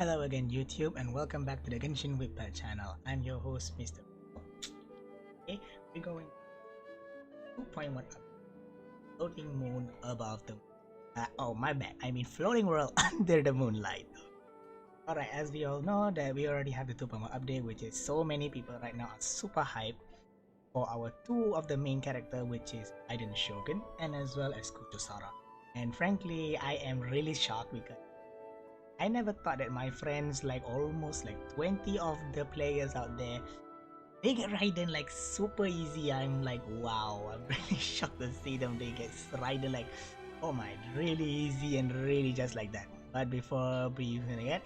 Hello again YouTube and welcome back to the Genshin Impact channel. I'm your host Mr. Okay, we're going 2.1 floating moon above the oh my bad, I mean floating world under the moonlight. Alright, as we all know that we already have the 2.1 update, which is so many people right now are super hyped for our two of the main character, which is Aiden Shogun and as well as Kuchosara. And frankly, I am really shocked because I never thought that my friends, like almost like 20 of the players out there, they get Raiden like super easy. I'm like, wow, I'm really shocked to see them. They get Raiden like, oh my, really easy and really just like that. But before we begin,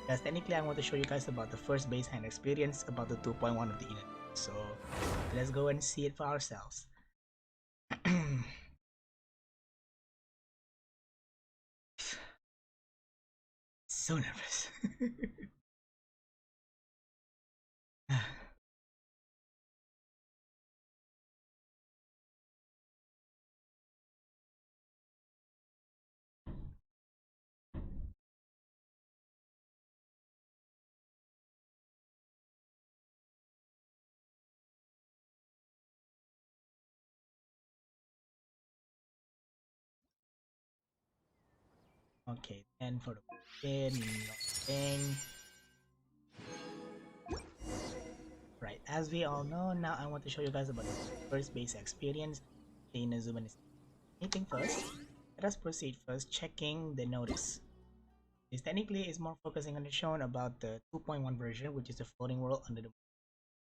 because technically I want to show you guys about the first baseline experience about the 2.1 of the Eden. So let's go and see it for ourselves. So nervous. Okay, then for the pin, nothing. Right, as we all know, now I want to show you guys about the first base experience. The inazuma is anything first. Let us proceed first checking the notice. This technically is more focusing on the shown about the 2.1 version, which is the floating world under the.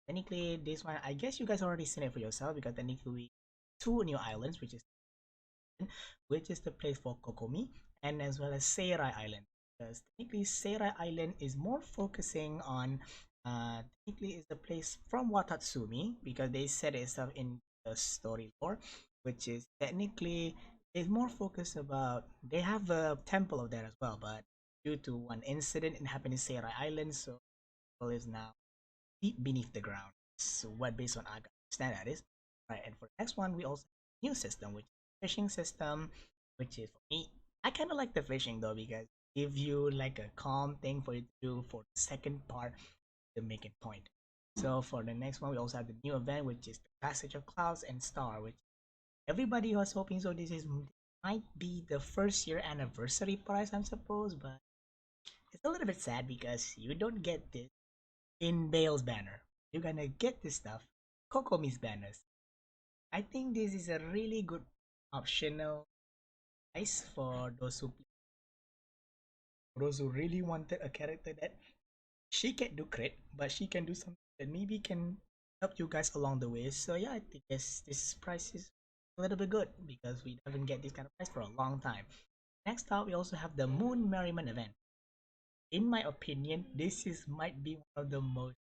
Technically, this one I guess you guys already seen it for yourself because technically we two new islands, which is the place for Kokomi and as well as Seirai Island. Because technically Seirai Island is more focusing on technically is the place from Watatsumi because they set itself in the story lore, which is technically is more focused about they have a temple of there as well, but due to one incident it happened in Seirai Island, so it is now deep beneath the ground. So what based on I understand that is. Right, and for the next one we also have a new system, which is fishing system, which is for me, I kinda like the fishing though because give you like a calm thing for you to do for the second part, the making point. So for the next one we also have the new event, which is the passage of clouds and star, which everybody was hoping so this is might be the first year anniversary prize I'm supposed, but it's a little bit sad because you don't get this in Bale's banner. You're gonna get this stuff, Kokomi's banners. I think this is a really good optional price for those who really wanted a character that she can do crit, but she can do something that maybe can help you guys along the way. So yeah, I think this price is a little bit good because we haven't get this kind of price for a long time. Next up, we also have the Moon Merriment event. In my opinion, this is might be one of the most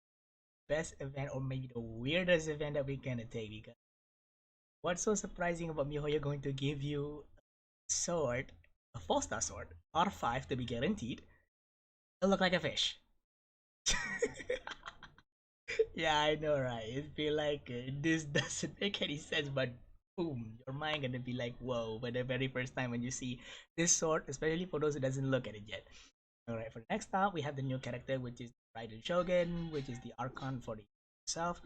best event or maybe the weirdest event that we're gonna take because what's so surprising about MiHoYo going to give you a sword, a 4-star sword, R5 to be guaranteed, it'll look like a fish. Yeah, I know, right? It'd be like this doesn't make any sense, but boom, your mind gonna be like, whoa, for the very first time when you see this sword, especially for those who doesn't look at it yet. Alright, for the next up, we have the new character, which is Raiden Shogun, which is the Archon for the itself.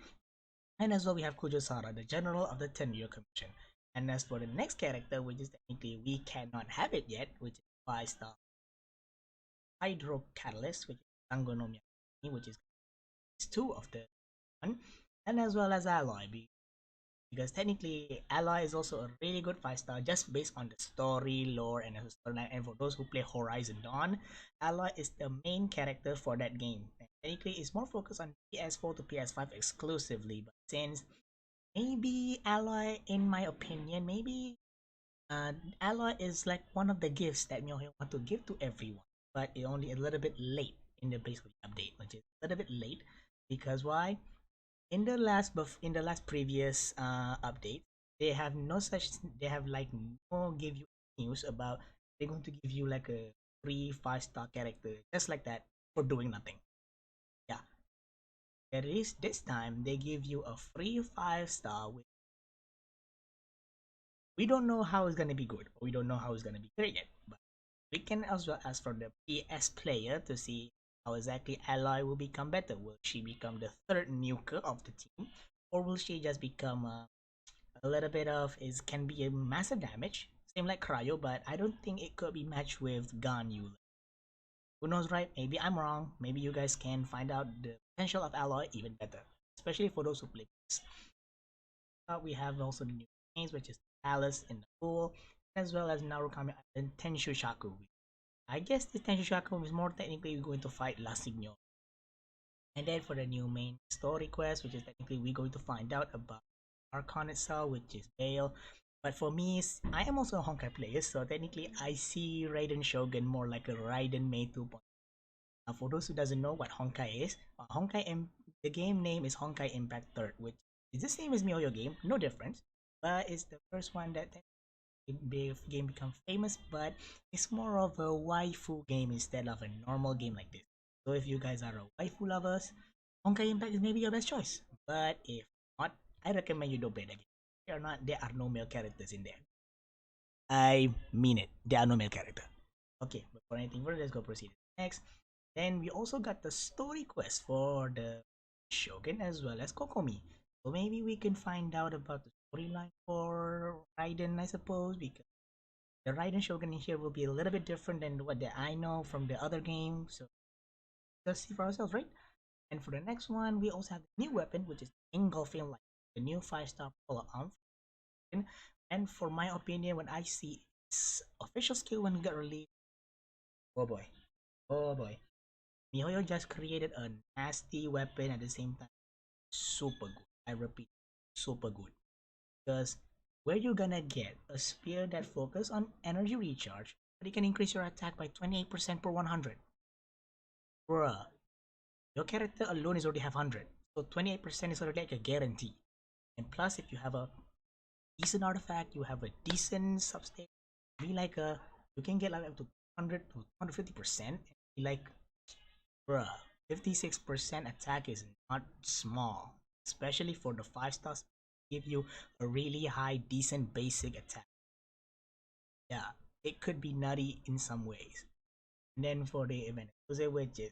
And as well, we have Kujosara, the General of the 10-Year Commission. And as for the next character, which is technically we cannot have it yet, which is 5-star Hydro Catalyst, which is Sangonomiya, which is two of the one, and as well as Alloy, because technically Alloy is also a really good 5-star just based on the story, lore, and the storyline. And for those who play Horizon Dawn, Alloy is the main character for that game. And technically, it's more focused on PS4 to PS5 exclusively, but since maybe Alloy, in my opinion, maybe Alloy is like one of the gifts that Myoho want to give to everyone, but it only a little bit late in the basically update, which is a little bit late because why? In the last previous update, they have no such they have like no give you news about they're going to give you like a free 5-star character just like that for doing nothing. Yeah, there is this time they give you a free 5-star with we don't know how it's gonna be good. We don't know how it's gonna be great yet. But We can as well ask for the PS player to see how exactly Aloy will become better. Will she become the third nuker of the team, or will she just become a little bit of is can be a massive damage, same like Cryo, but I don't think it could be matched with Ganyu. Who knows, right? Maybe I'm wrong. Maybe you guys can find out the potential of Aloy even better, especially for those who play this. We have also the new games, which is Palace in the Pool, as well as Narukami and Tenshu Shaku. I guess the Tenshu Shaku is more technically going to fight La Signor. And then for the new main story quest, which is technically we're going to find out about Archon itself, which is Bale. But for me, I am also a Honkai player, so technically I see Raiden Shogun more like a Raiden Mei 2.0. For those who doesn't know what Honkai is, the game name is Honkai Impact Third, which is the same as MiHoYo game, no difference. But it's the first one that the game become famous, but it's more of a waifu game instead of a normal game like this. So if you guys are a waifu lovers, Honkai Impact is maybe your best choice. But if not, I recommend you don't play the game. There are no male characters in there. I mean it. There are no male character. Okay, before anything further, let's go proceed next. Then we also got the story quest for the Shogun as well as Kokomi. So maybe we can find out about the storyline for Raiden, I suppose, because the Raiden Shogun in here will be a little bit different than what I know from the other game. So let's see for ourselves, right? And for the next one, we also have the new weapon, which is Engulfing Light, the new 5-star follow arm. And for my opinion, when I see its official skill when it got released, oh boy, oh boy, MiHoYo just created a nasty weapon at the same time. Super good. I repeat, super good. Because where you gonna get a spear that focus on energy recharge, but it can increase your attack by 28% per 100? Bruh, your character alone is already have 100. So 28% is already like a guarantee. And plus, if you have a decent artifact, you have a decent substate, be like you can get like up to 100 to 150%. Be like, bruh, 56% attack is not small, especially for the 5 stars. Give you a really high, decent basic attack. Yeah, it could be nutty in some ways. And then for the event, which is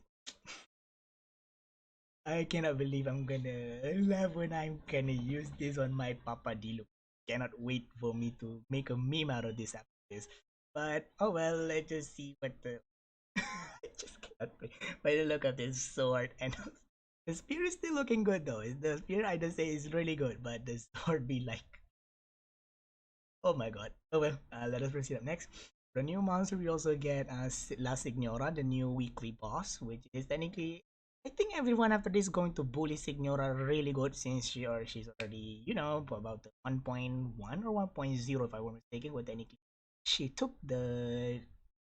I cannot believe I'm gonna laugh when I'm gonna use this on my Papa Dilu. Cannot wait for me to make a meme out of this after this. But oh well, let's just see what the I just cannot wait. By the look of this sword and the spear is still looking good though. The spear I just say is really good, but the sword be like oh my god. Oh well, let us proceed up next. The new monster we also get La Signora, the new weekly boss, which is technically I think everyone after this is going to bully Signora really good since she's already, you know, about the 1.1 or 1.0 if I were mistaken, but technically she took the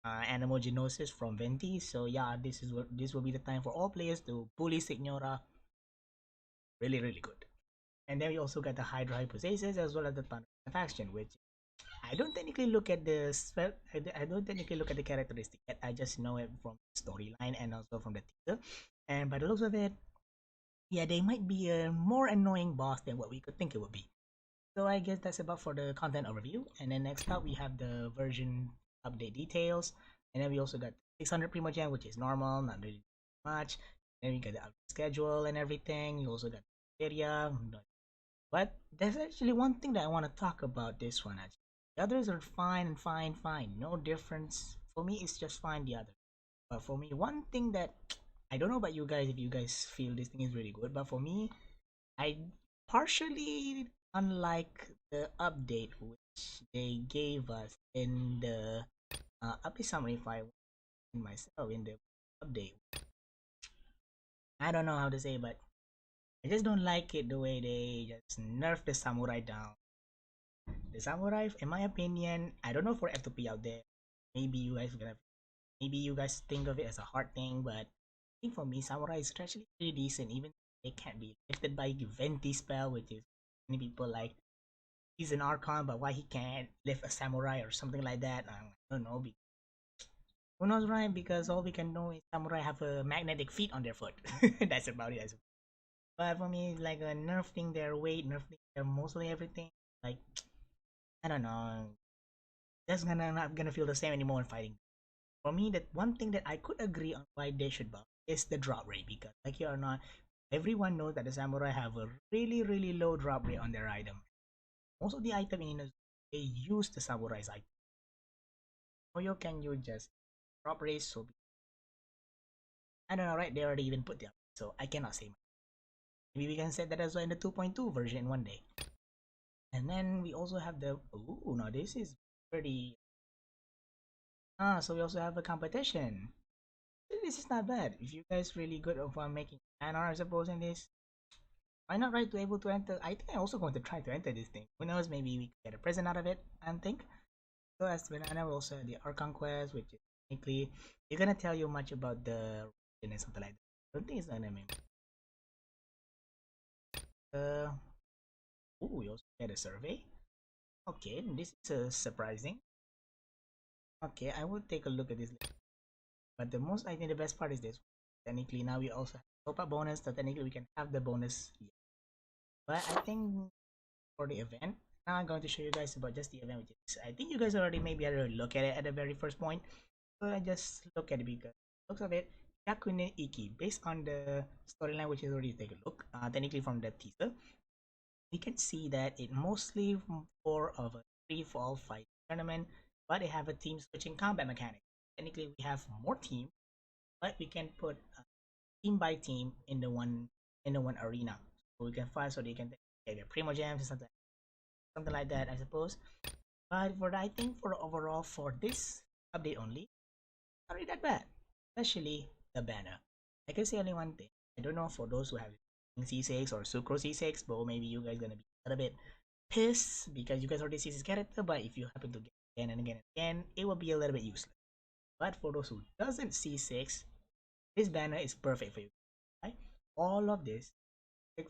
animal genosis from Venti. So yeah, this will be the time for all players to bully Signora really really good. And then we also got the Hydra Hypothesis as well as the Thunder faction, which I don't technically look at the I don't technically look at the characteristic yet. I just know it from storyline and also from the teaser. And by the looks of it, yeah, they might be a more annoying boss than what we could think it would be. So I guess that's about for the content overview. And then next up we have the version update details. And then we also got 600 Primogen, which is normal, not really much. Then we got the schedule and everything. You also got area, but there's actually one thing that I want to talk about this one actually. The others are fine and fine, fine. No difference. For me, it's just fine the other. But for me, one thing that I don't know about you guys if you guys feel this thing is really good, but for me, I partially unlike the update which they gave us in the update summary file myself in the update. I don't know how to say, but I just don't like it the way they just nerf the samurai down. The samurai, in my opinion, I don't know for F2P out there. Maybe you guys gonna, maybe you guys think of it as a hard thing, but I think for me, samurai is actually pretty decent. Even they can't be lifted by Venti spell, which is many people like he's an archon, but why he can't lift a samurai or something like that? I don't know. Who knows, right? Because all we can know is samurai have a magnetic feet on their foot. That's about it. But for me, like a nerfing their weight, nerfing their mostly everything. Like I don't know. That's gonna not gonna feel the same anymore in fighting. For me, that one thing that I could agree on why they should buff is the drop rate, because like you or not, everyone knows that the samurai have a really low drop rate on their item. Most of the item in Inazuma, they use the samurai's item. Oyo can you just drop rate so I don't know, right? They already even put the update, so I cannot say much. Maybe we can set that as well in the 2.2 version one day. And then we also have the ooh, now this is pretty so we also have a competition. This is not bad. If you guys really good of making fan art, I suppose, in this, why not right to able to enter? I think I'm also going to try to enter this thing. Who knows? Maybe we can get a present out of it. I think. So as banana, we also have the Archon quest, which is technically you're gonna tell you much about the and something like that. I don't think it's anime. Uh, ooh, we also get a survey. Okay, this is surprising. Okay, I will take a look at this later. But the most, I think the best part is this. Technically, now we also have top up bonus, so technically we can have the bonus. Yeah. But I think for the event, now I'm going to show you guys about just the event, which is, I think you guys already maybe already look at it at the very first point. So I just look at it because looks of it, Yakune Iki, based on the storyline, which is already take a look, technically from the teaser, we can see that it mostly for of a free fall fight tournament, but they have a team switching combat mechanic. Technically, we have more team, but we can put team by team in the one arena, so we can fight. So they can take their primo gems and something like that, I suppose. But for the, I think for overall for this update only, not really that bad, especially the banner. I can say only one thing. I don't know for those who have C6 or Sucro C6, but maybe you guys gonna be a little bit pissed because you guys already see this character. But if you happen to get again and again and again, it will be a little bit useless. But for those who doesn't C6, this banner is perfect for you. Right? All of this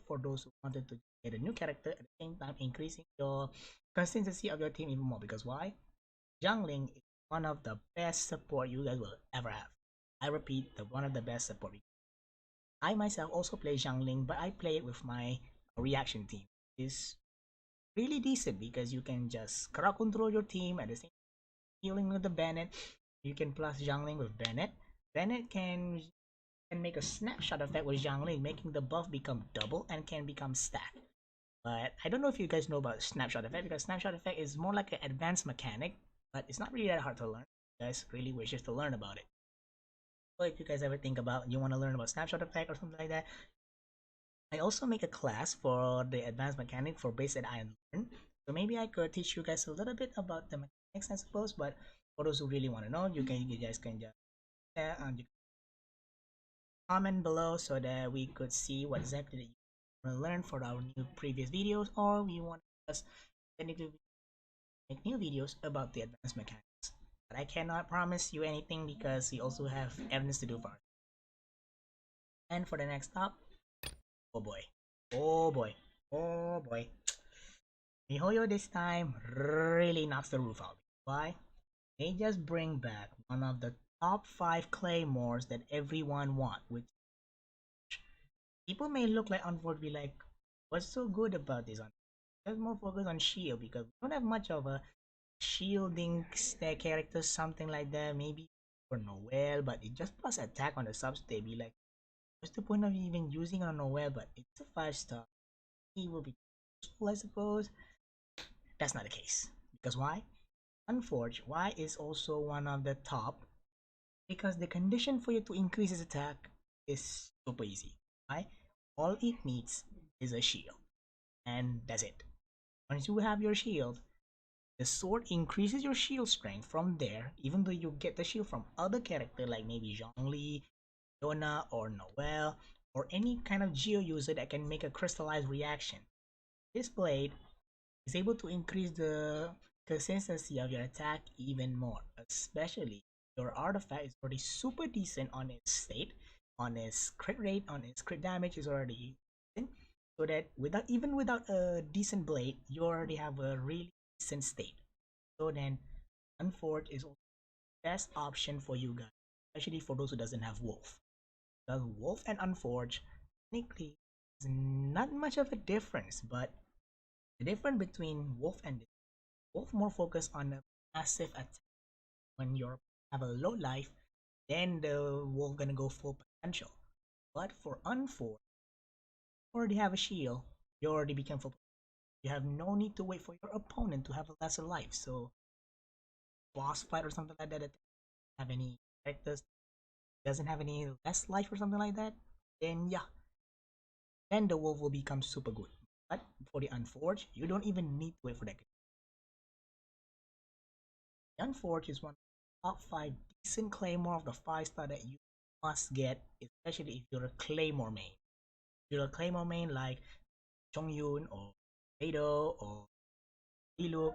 for those who wanted to get a new character at the same time increasing your consistency of your team even more. Because why? Jungling is one of the best support you guys will ever have. I repeat, the one of the best support. I myself also play Jungling, but I play it with my reaction team. It's really decent because you can just crowd control your team at the same time healing with the Bennett. You can plus Jungling with Bennett. Bennett can make a snapshot effect with Zhangli, making the buff become double and can become stacked. But I don't know if you guys know about snapshot effect, because snapshot effect is more like an advanced mechanic, but it's not really that hard to learn. You guys really wishes to learn about it. So if you guys ever think about you want to learn about snapshot effect or something like that, I also make a class for the advanced mechanic for base that I learn. So maybe I could teach you guys a little bit about the mechanics, I suppose. But for those who really want to know, you guys can just you comment below so that we could see what exactly that you want to learn for our new previous videos, or we want us technically make new videos about the advanced mechanics. But I cannot promise you anything because we also have evidence to do for us. And for the next stop, oh boy, oh boy, oh boy, MiHoYo this time really knocks the roof out. Why? They just bring back one of the top 5 claymores that everyone wants, which people may look like Unford be like, what's so good about this one? Just more focus on shield because we don't have much of a shielding character, something like that. Maybe for Noel, but it just plus attack on the substate. Be like, what's the point of even using on Noel? But it's a 5-star. He will be useful, I suppose. That's not the case. Because why? Unforge, why is also one of the top? Because the condition for you to increase his attack is super easy. Why? All it needs is a shield. And that's it. Once you have your shield, the sword increases your shield strength from there, even though you get the shield from other character like maybe Zhongli, Yona, or Noel, or any kind of Geo user that can make a crystallized reaction. This blade is able to increase the consistency of your attack even more, especially your artifact is already super decent on its state, on its crit rate, on its crit damage is already decent, so that without a decent blade, you already have a really decent state. So then, Unforge is also the best option for you guys, especially for those who doesn't have Wolf. Because Wolf and Unforge technically is not much of a difference, but the difference between Wolf and Wolf more focused on a massive attack when your have a low life, then the wolf gonna go full potential. But for Unforged, you already have a shield. You already become full. You have no need to wait for your opponent to have a lesser life. So boss fight or something like that, that have any characters doesn't have any less life or something like that, then yeah, then the wolf will become super good. But for the Unforged, you don't even need to wait for that. The Unforged is one of the top 5 decent claymore of the 5-star that you must get, especially if you're a claymore main. If you're a claymore main like Chongyun or Beidou or Lilu,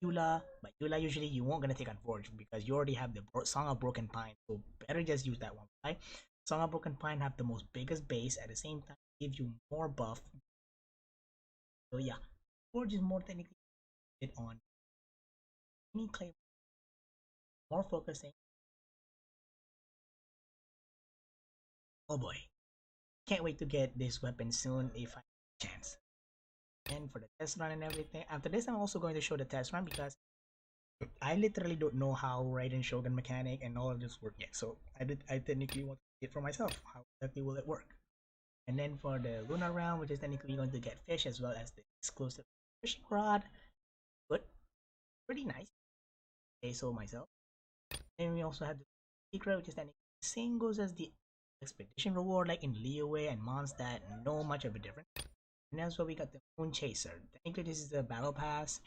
Eula, but Eula usually you won't gonna take Unforged because you already have the Song of Broken Pine, so better just use that one, right? Song of Broken Pine have the most biggest base at the same time give you more buff. So yeah, Forge is more technically on any claim, more focusing. Oh boy, can't wait to get this weapon soon if I have a chance. And for the test run and everything, after this I'm also going to show the test run because I literally don't know how Raiden Shogun mechanic and all of this work yet. So I technically want to see it for myself. How exactly will it work? And then for the Lunar round, which is technically going to get fish as well as the exclusive fishing rod. But pretty nice. I so myself. And we also have the secret, which is technically the same goes as the expedition reward, like in Liyue and Mondstadt, no much of a difference. And that's why we got the Moon Chaser. Technically, this is the battle pass.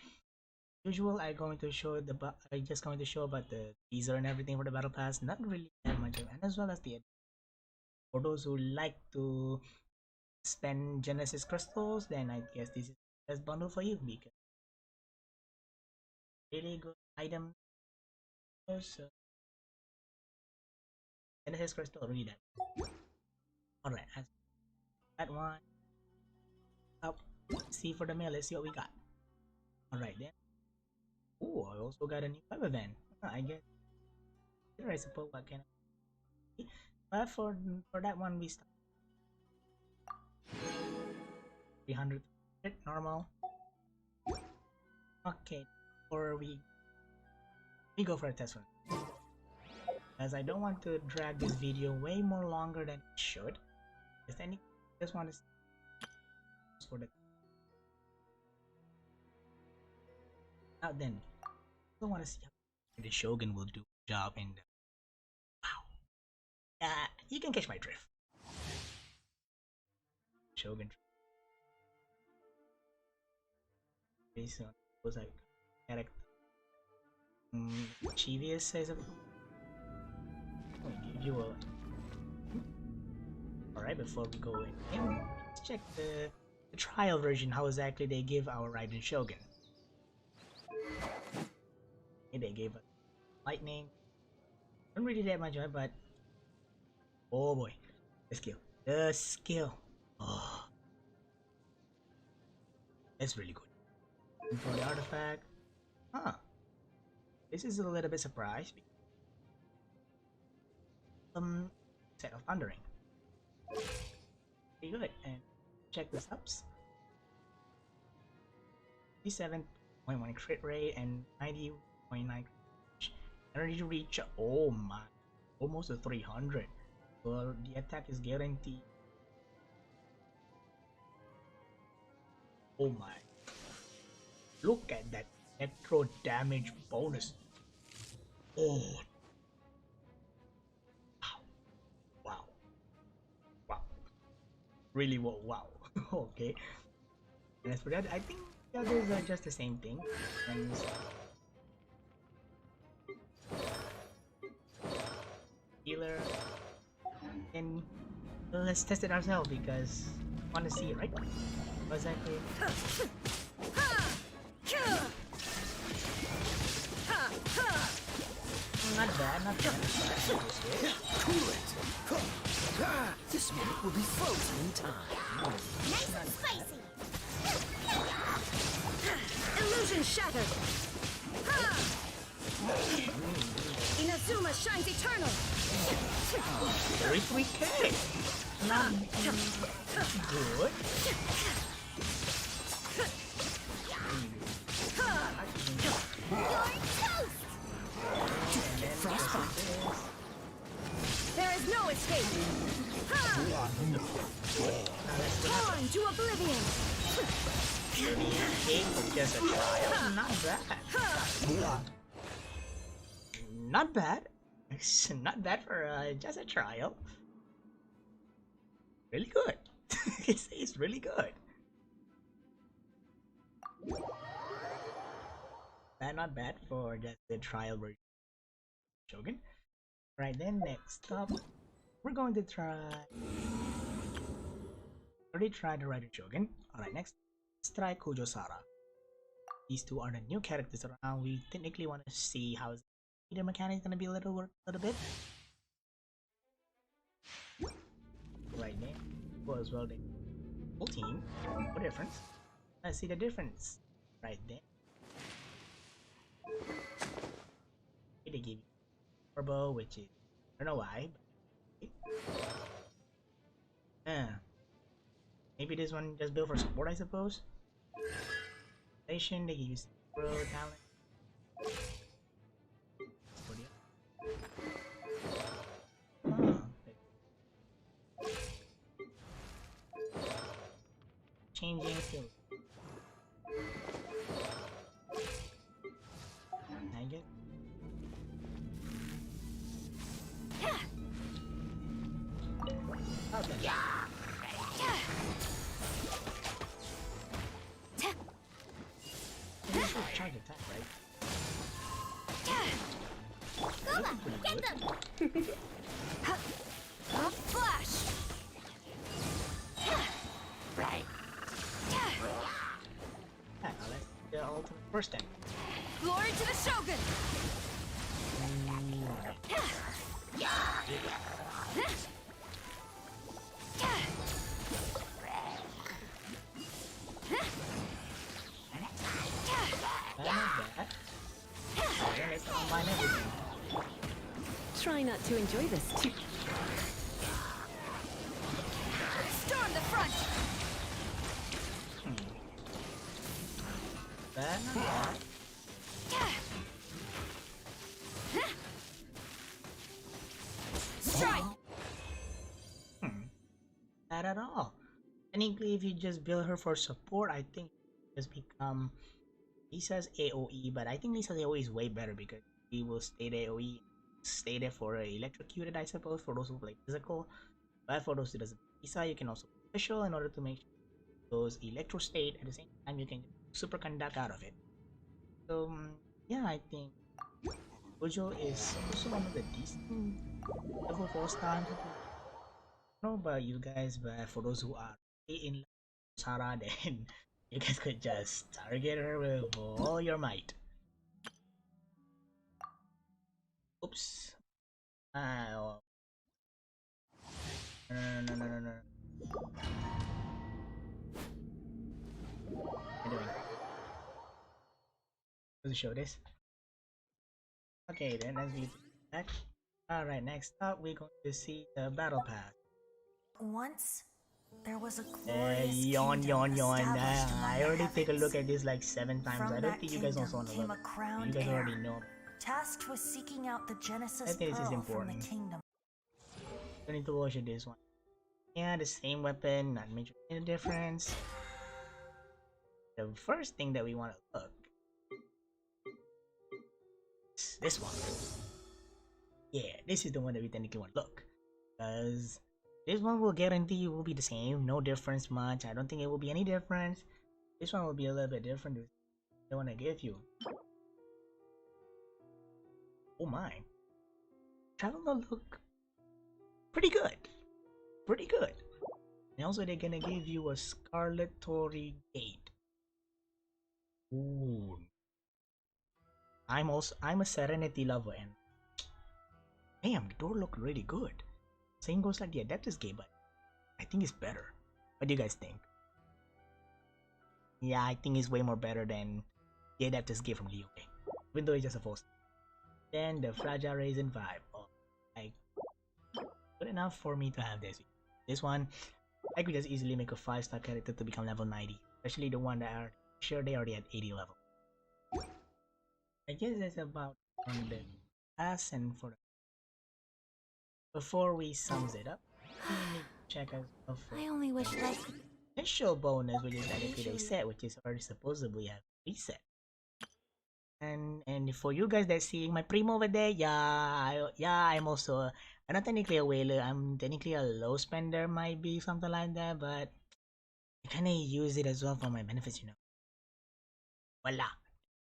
Usual, I just going to show about the teaser and everything for the battle pass. Not really that much of, and as well as the for those who like to spend Genesis crystals, then I guess this is the best bundle for you because really good item. So Genesis crystal really that. All right, that one up. See for the mail. Let's see what we got. All right then. Oh, I also got a new web event. I guess I suppose what can I. But for that one we start 300 normal. Okay, or we go for a test run. As I don't want to drag this video way more longer than it should. Just want to see for the now then. I want to see how the Shogun will do a job in the wow. You can catch my drift. Shogun. Based on was like character. Chivius says it. I'll give you a. Alright, before we go in, let's check the trial version. How exactly they give our Raiden Shogun. They gave us lightning. Don't really that much, but oh boy, the skill. Oh, that's really good. And for the artifact, this is a little bit surprised. Set of thundering. Pretty good. And check the subs. 57.1 crit rate and 90.9 energy reach. Oh my, almost a 300. Well, the attack is guaranteed. Oh my, look at that electro damage bonus. Oh wow, wow, really wow. Okay, and as for that, I think the others are just the same thing. And healer, and let's test it ourselves because I want to see it, right? Exactly. Not bad, not bad. Cool it. This minute will be frozen in time. Nice and spicy. Illusion shattered. Inazuma shines eternal. 33k. Not good. You're toast. Get frostbite. No escape! Ha! Torn to oblivion! Escape was just a trial. Not bad. Not bad. Not bad for just a trial. Really good. It's really good. Not bad for just the trial version of Shogun. Right then, next up, we're going to try. Already tried the Rider Shogun. Alright, next, let's try Kujo Sara. These two are the new characters around. We technically want to see how the mechanics gonna be a little bit. Right now, well as well, the whole team. No difference. Let's see the difference. Right there. They give you Turbo, which is I don't know why. But, maybe this one just built for support, I suppose. Station, they give you Pro talent. Changing skill. I get. Okay. Charge attack, right? Guma, get them! Flash! Right. Yeah, let's the ultimate first then. Glory to the Shogun! Try not to enjoy this too. Storm the front! Strike! Not at all. Technically, if you just build her for support, I think just become Lisa's AoE, but I think Lisa's AoE is way better because he will stay the AoE, stay there for electrocuted, I suppose, for those who play physical. But for those who doesn't Lisa, you can also special in order to make those electro state at the same time you can superconduct out of it. So yeah, I think Gojo is also one of the decent level 4 stars. I don't know about you guys, but for those who are in Sara, then you guys could just target her with all your might. Oops. Oh. No. What am I doing? Let's show this. Okay, then as we back. Alright, next up we're going to see the battle pass. Once there was a glorious yawn. established among I the already take a heavens. look at this like 7 times. From I don't that think you guys also want kingdom to came look. a crowned You guys already heir, know. tasked with seeking out the Genesis I think this is Pearl from important. the kingdom. Don't need to watch this one. Yeah, the same weapon, not major difference. The first thing that we want to look is this one. Yeah, this is the one that we technically want to look. Because this one will guarantee you will be the same, no difference much. I don't think it will be any difference. This one will be a little bit different. They want to give you. Oh my. Travel will look pretty good. Pretty good. And also they're gonna give you a Scarlet Torii Gate. Ooh. I'm a Serenity lover and damn, the door looked really good. Same goes like the Adeptus Gate, but I think it's better. What do you guys think? Yeah, I think it's way more better than the Adeptus Gate from Leo. Even though it's just a full. Then the Fragile Raisin vibe. Oh, like good enough for me to have this. This one, I could just easily make a 5-star character to become level 90. Especially the one that are sure they already at 80 level. I guess that's about on the pass and for the before we sums it up, we need to check as well for I only wish life could. initial bonus, which is technically they set, which is already supposedly have reset. And for you guys that seeing my primo over there, I'm also I'm not technically a whaler. I'm technically a low spender, might be something like that, but I kind of use it as well for my benefits, you know. Voila,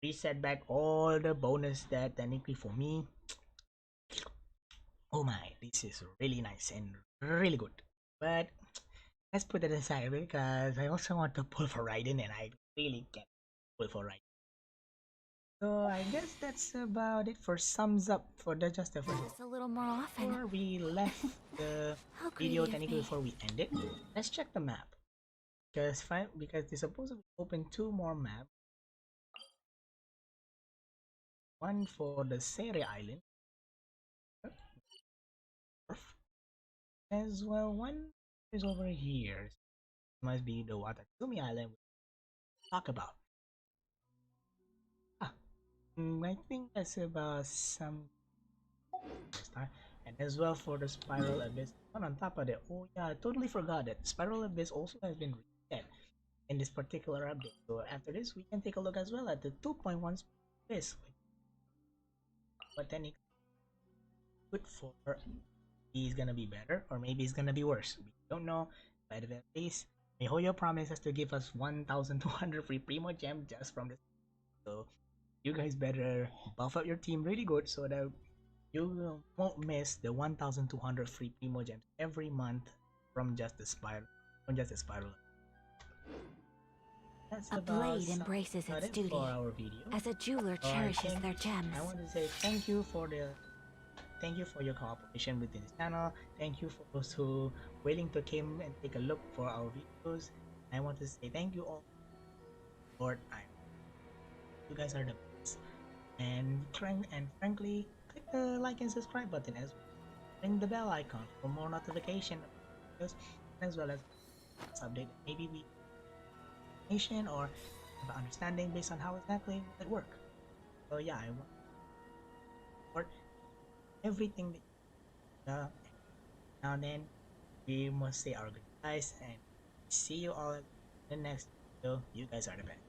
reset back all the bonus that technically for me. Oh my, this is really nice and really good. But let's put it aside because I also want to pull for Raiden, and I really can't pull for Raiden. So I guess that's about it for sums up for the just the first. Just a little more often. Before we left the How video, greedy of technically me. before we end it, let's check the map because they supposedly open two more maps. One for the Sere Island, as well. One is over here. Must be the Watatsumi Island we talk about. Ah, I think that's about some star. And as well for the Spiral Abyss. And on top of that, oh yeah, I totally forgot that Spiral Abyss also has been reset in this particular update. So after this, we can take a look as well at the 2.1 Abyss. But then it's good for he's gonna be better or maybe it's gonna be worse. We don't know. But at least MiHoYo promises to give us 1,200 free Primo Gem just from this. So you guys better buff up your team really good so that you won't miss the 1,200 free Primo Gems every month from just the spiral. From just the spiral. That's A blade embraces about its it duty, for our video. as a jeweler So cherishes their gems. I want to say thank you for your cooperation with this channel. Thank you for those who willing to come and take a look for our videos. I want to say thank you all for time. You guys are the best. And frankly, click the like and subscribe button as well. Ring the bell icon for more notification videos, as well as update maybe we nation or have understanding based on how exactly will it work. So yeah, I want for everything that now and then we must say our goodbyes and see you all in the next video. You guys are the best.